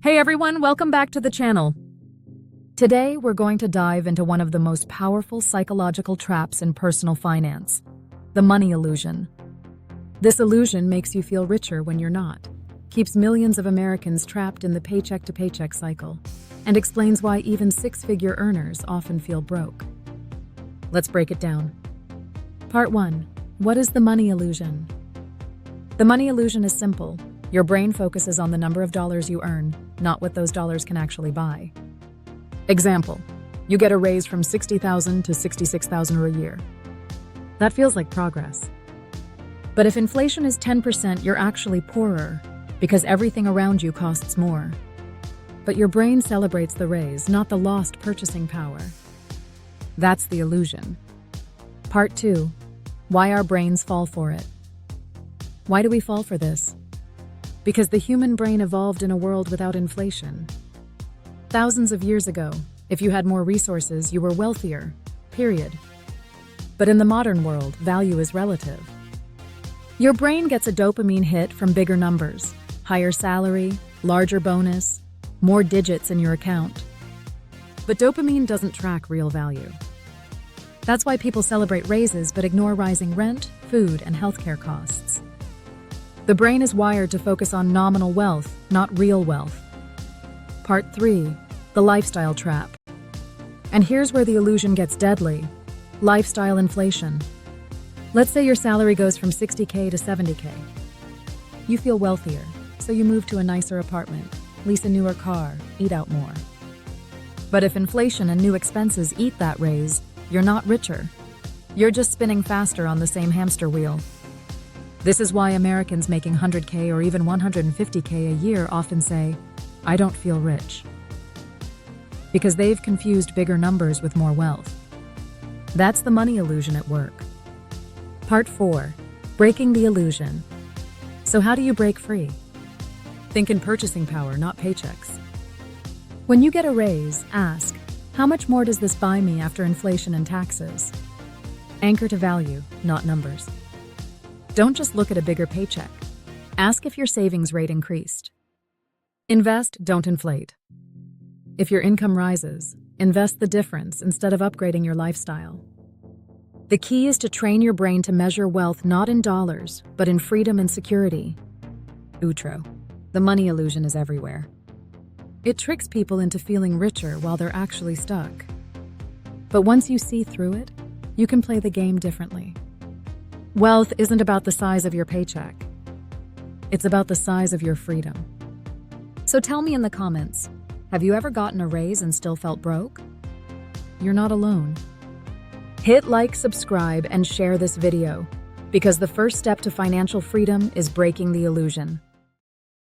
Hey everyone, welcome back to the channel. Today, we're going to dive into one of the most powerful psychological traps in personal finance, the money illusion. This illusion makes you feel richer when you're not, keeps millions of Americans trapped in the paycheck-to-paycheck cycle, and explains why even six-figure earners often feel broke. Let's break it down. Part 1. What is the money illusion? The money illusion is simple. Your brain focuses on the number of dollars you earn, not what those dollars can actually buy. Example, you get a raise from $60,000 to $66,000 a year. That feels like progress. But if inflation is 10%, you're actually poorer because everything around you costs more. But your brain celebrates the raise, not the lost purchasing power. That's the illusion. Part 2. Why our brains fall for it. Why do we fall for this? Because the human brain evolved in a world without inflation. Thousands of years ago, if you had more resources, you were wealthier, period. But in the modern world, value is relative. Your brain gets a dopamine hit from bigger numbers, higher salary, larger bonus, more digits in your account. But dopamine doesn't track real value. That's why people celebrate raises but ignore rising rent, food, and healthcare costs. The brain is wired to focus on nominal wealth, not real wealth. Part 3. The lifestyle trap. And here's where the illusion gets deadly. Lifestyle inflation. Let's say your salary goes from $60K to $70K. You feel wealthier, so you move to a nicer apartment, lease a newer car, eat out more. But if inflation and new expenses eat that raise, you're not richer. You're just spinning faster on the same hamster wheel. This is why Americans making $100K or even $150K a year often say, "I don't feel rich." Because they've confused bigger numbers with more wealth. That's the money illusion at work. Part 4. Breaking the illusion. So how do you break free? Think in purchasing power, not paychecks. When you get a raise, ask, how much more does this buy me after inflation and taxes? Anchor to value, not numbers. Don't just look at a bigger paycheck. Ask if your savings rate increased. Invest, don't inflate. If your income rises, invest the difference instead of upgrading your lifestyle. The key is to train your brain to measure wealth not in dollars, but in freedom and security. Outro. The money illusion is everywhere. It tricks people into feeling richer while they're actually stuck. But once you see through it, you can play the game differently. Wealth isn't about the size of your paycheck. It's about the size of your freedom. So tell me in the comments, have you ever gotten a raise and still felt broke? You're not alone. Hit like, subscribe, and share this video, because the first step to financial freedom is breaking the illusion.